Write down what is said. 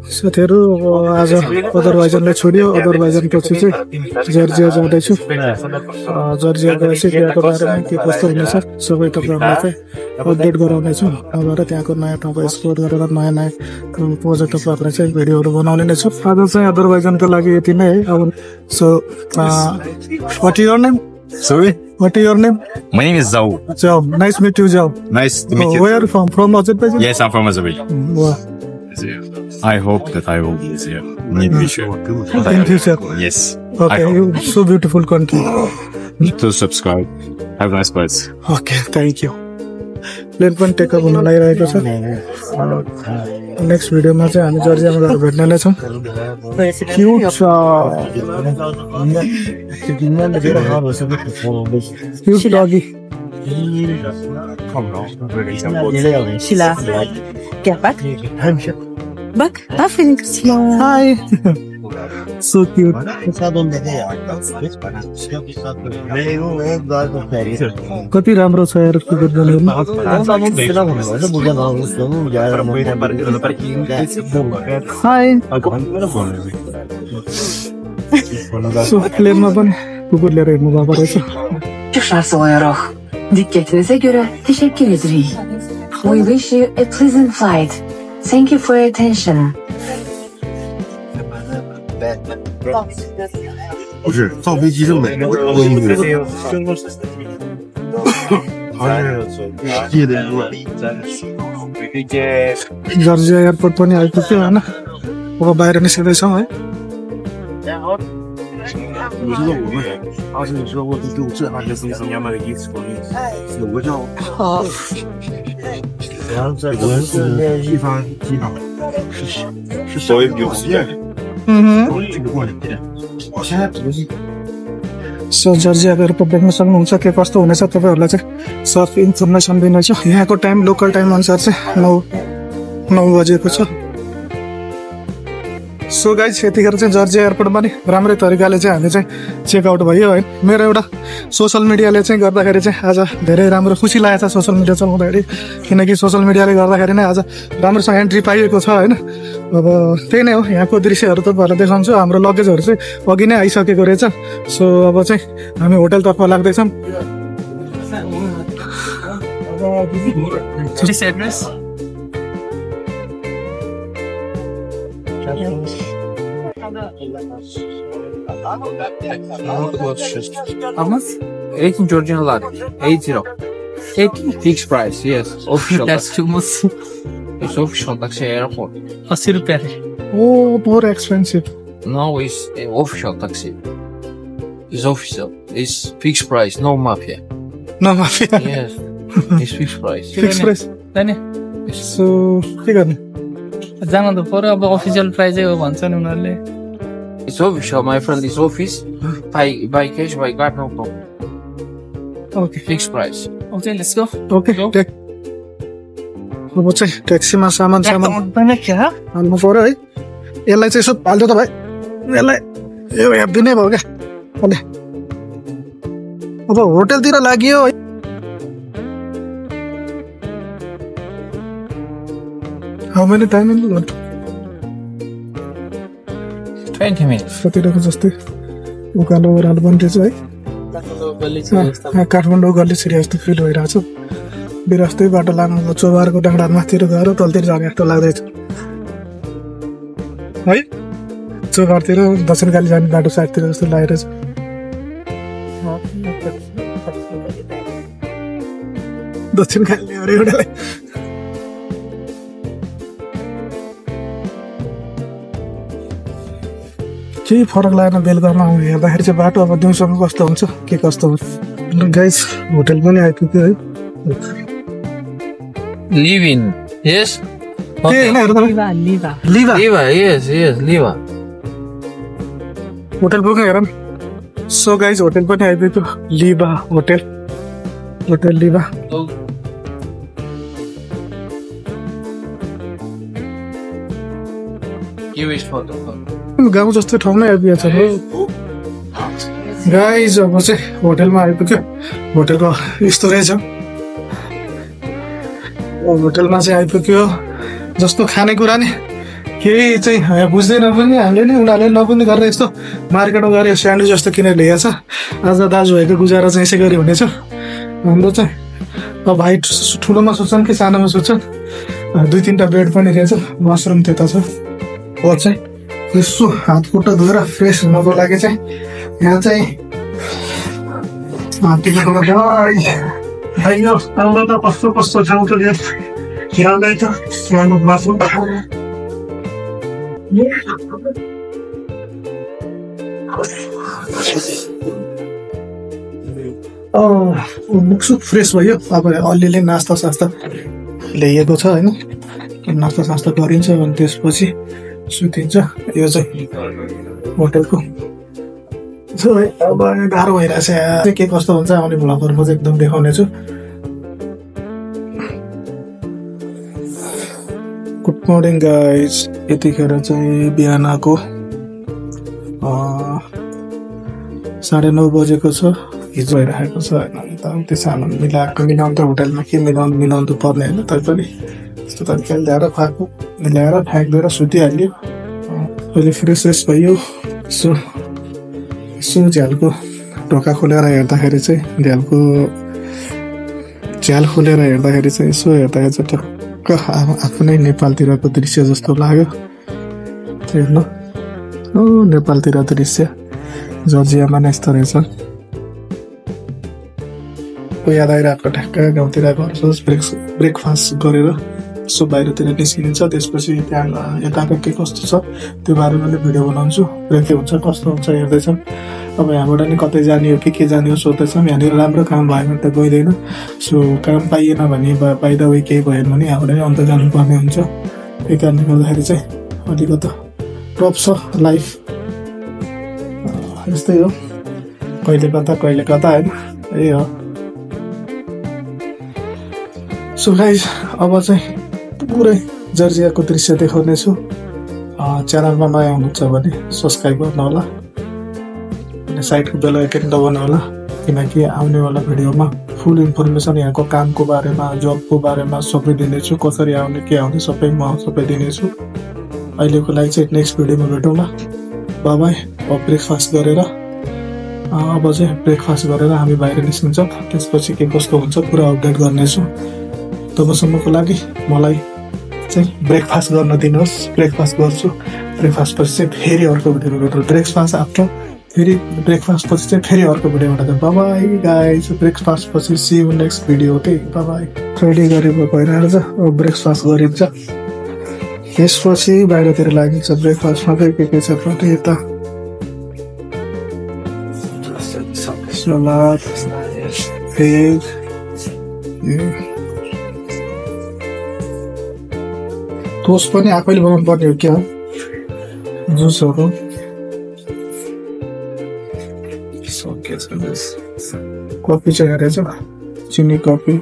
साथीहरु आज अदरबाइजनलाई छोडियो अदरबाइजन पछि चाहिँ जर्जिया जाँदैछु जर्जिया गएपछि त्यहाँको बारेमा के कस्तो हुनेछ सबै तपाईहरुलाई चाहिँ अपडेट गराउने छु नभएर त्यहाँको नयाँ ठाउँको एक्सप्लोर गरेर नयाँ नयाँ प्रोजेक्ट तपाईहरुलाई चाहिँ भिडियोहरु बनाउने नै छु आज चाहिँ अदरबाइजनको लागि यति नै है अब so what is your name Sorry? What is your name? My name is Zhao. Zhao. Nice to meet you, Zhao. Nice to meet you. Where are you from? From Azerbaijan? Yes, I'm from Azerbaijan. Wow. I hope that I will be there in future. In future? Yes. Okay, so beautiful country. To subscribe. Have nice birds. Okay, thank you. Plane पनि take up हुन लागिरहेको छ next भिडियोमा चाहिँ हामी जर्जियामा गएर भेट्ने नै छौँ क्युट छ cute डगी Sheila. Get back. Back. Aferin kızım. Hi. So cute. कति राम्रो छ यार क्रिकेट गर्नु हाई सो प्लेनमा पनि कुकुर लिएर हिँड्नु भएको रहेछ Çıkışarsa olarak dikkatinize göre teşekkür ederim. We wish you a pleasant flight. Thank you for your attention. 不是造飞机这么美，我以为记得जर्जिया एयरपोर्ट पनि आइपुग्यो हैन अब बाहिर निस्किँदैछौँ है你知道我们当时你说过对我震撼的是200个意思有个叫然后在我是地方机场是稍微有时间这个过程我现在不是सो जर्जियाको एयरपोर्ट देख्न सक्नुहुन्छ के कस्तो हुनेछ तपाईहरुलाई चाहिँ सर्फ इन्फर्मेसन दिनेछु यहाँको टाइम लोकल टाइम अनुसार चाहिँ 9 बजेको छ सो गाइज यतिखेर चाहिँ जर्जिया एयरपोर्टमा नि राम्रै तरिकाले चाहिँ हामी चाहिँ चेकआउट भयो है मेरो एउटा सोशल मिडियाले चाहिँ गर्दाखेरि चाहिँ आज धेरै राम्रो खुसी लागेको छ सोशल मिडिया चलाउँदाखेरि किनकि सोशल मिडियाले गर्दाखेरि नै आज राम्रोसँग एन्ट्री पाइएको छ हैन अब त्यही नै हो यहाँको दृश्यहरू तपाईहरुलाई देखाउँछु हाम्रो लगेजहरू चाहिँ अघि नै आइसकेको रहेछ सो अब चाहिँ हामी होटलतर्फ लाग्दैछौँ How much? 18 Georgian lari. 80. 18 fixed price. Yes. Official. That's too much. It's official. Taxi airport. 80 रुपया Oh, more expensive. No, it's official taxi. It's official. It's fixed price. No mafia. No mafia. Yes. It's fixed price. Fixed price. हैन So के गर्ने जान त पर्यो अब official प्राइसै हो भन्छन् उनीहरुले It's official, my friend. It's office. By cash, by card, no problem. Okay. Fixed price. Okay let's go Okay, take अब चाहिँ ट्याक्सीमा सामान पनि के ह हाल्नु पर्यो है यसलाई चाहिँ यसो हाल्दो त भाइ यसलाई यो हेप्दिनै भयो क्या अहिले अब होटलतिर लाग्यो है How many time in the 20 minutes. कतिको जस्तै उकालो ओह्रालो बन्दैछ है काठमाडौँ गल्ली छिरे जस्तो फिल भइरहेछ बिरास्तै बाटो लानु चोबारको डाँडा माथितिर गएर तलतिर जाने जस्तो लाग्दैछ है चोबारतिर दक्षिणकाली जाने बाटो साइडतिर जस्तो लागिरहेछ दक्षिणकाली अरे एउटालाई केही फरक लागेन बेलुकामा हेर्दाखेरि चाहिँ बाटो अब दिउँसोमा कस्तो हुन्छ के कस्तो हुन्छ गाइस होटल पनि आइपुग्यो है Live in. Yes? के हैन हेर्नु त लिभा लिभा Liva, yes, Liva. होटल पुग्यो हेर सो गाइस होटल पनि आइपुग्यो लिभा होटल लिभा Here is photo. गाउँ जस्तो ठाउँमै आइपुगेको छ गाइस अब चाहिँ होटलमा आइपुग्यो होटलको यस्तो रहेछ होटलमा चाहिँ आइपुग्यो जस्तो खानेकुरा नि केही चाहिँ बुझ्दैन पनि हामीले नि उनीहरूले नबुझ्ने गरेर यस्तो मार्केटमा गएर स्यान्डविच जस्तो किनेर ल्याएको छ। आज दाजुभाइको गुजारा चाहिँ यसै गरी हुनेछ। हाम्रो चाहिँ अब भाइ ठुलोमा सुत्छन् कि सानोमा सुत्छन्। 2-3टा बेड पनि रहेछ, मसरुम त्यता छ। हो चाहिँ यसो हात खुट्टा धोएर फ्रेस हुनको लागि चाहिँ यहाँ चाहिँ यो आउँदा त कस्तो कस्तो ठाउँ त ख्यालै त सानो मासु मुखसुख फ्रेस भयो। अब अलिअलि नास्ता सास्ता ल्याइएको छ होइन, नास्ता सास्ता गरिन्छ अनि त्यसपछि सुतिन्छ। यो चाहिँ होटेलको अब गाह्रो भइरहेछ के कस्तो हुन्छ आउने भ्लगहरुमा चाहिँ एकदम देखाउने छु। गुड मर्निङ गाइज, यतिखेर चाहिँ बिहानको 9:30 बजेको छ। हिजो भइरहेको छ होइन, त्यो सानो मिलाउनु त होटेलमा के मिलाउनु त पर्ने होइन, तैपनि त्यस्तो तरिकाले ल्याएर खुवाएको मिलाएर फ्याँकिदिएर सुतिहाल्यो। अहिले फ्रेस भयो। यसो झ्यालको ढोका खोलेर हेर्दाखेरि चाहिँ झ्याल खोलेर हेर्दाखेरि चाहिँ यसो हेर्दाखेरि चाहिँ टक्क आफ्नै नेपालतिरको दृश्य जस्तो लाग्यो। हेर्नु नेपालतिर दृश्य जर्जियामा नै यस्तो रहेछ। याद आइरहेको ठ्याक्क गाउँतिर गर्छस् ब्रेकफास्ट गरेर यसो बाहिरतिर निस्किन्छ। त्यसपछि त्यहाँ यताको के कस्तो छ त्यो बारेमा पनि भिडियो बनाउँछु। के हुन्छ कस्तो हुन्छ हेर्दैछौँ। अब यहाँबाट नि कतै जाने हो के जाने हो सोध्दैछौँ। यहाँनिर राम्रो काम भयो भने त गइँदैन। सो काम पाइएन भने बाइदा वे केही भएन भने यहाँबाट नि अन्त जानुपर्ने हुन्छ। त्यही कारणले गर्दाखेरि चाहिँ अलिकति टफ छ लाइफ। यस्तै हो, कहिले कता होइन, यही हो। सो गाइज अब चाहिँ पुरै जर्जियाको दृश्य देखाउने छु। च्यानलमा नयाँ हुनुहुन्छ भने सब्सक्राइब गर्नु होला अनि साइडको बेल आइकन दबाउनु होला, किनकि आउनेवाला भिडियोमा फुल इन्फर्मेसन यहाँको कामको बारेमा जबको बारेमा सबै दिनेछु। कसरी आउने के आउने सबै दिनेछु। अहिलेको लागि चाहिँ नेक्स्ट भिडियोमा भेटौँला। बाई। अब ब्रेकफास्ट गरेर हामी बाहिर निस्किन्छौँ। त्यसपछि के कस्तो हुन्छ पुरा अपडेट गर्नेछु। तबसम्मको लागि मलाई चाहिँ ब्रेकफास्ट गर्न दिनुहोस्। ब्रेकफास्ट गर्छु। ब्रेकफास्ट पछि चाहिँ फेरि अर्को भिडियोमा भेटौँ। ब्रेकफास्ट पछि चाहिँ फेरि अर्को भिडियोमा भेटौँ। Bye guys. ब्रेकफास्ट पछि see you next video. Okay bye. Ready गरेर गइरहेको छ। अब ब्रेकफास्ट गरिन्छ। त्यसपछि बाहिरतिर लागिन्छ। ब्रेकफास्टमा चाहिँ के छ भने यता सलाद, भेज, टोस्ट पनि आफैले बनाउनु पर्ने हो क्या, जुसहरू। कफी चाहिँ हेरेछ, चिनी कफी।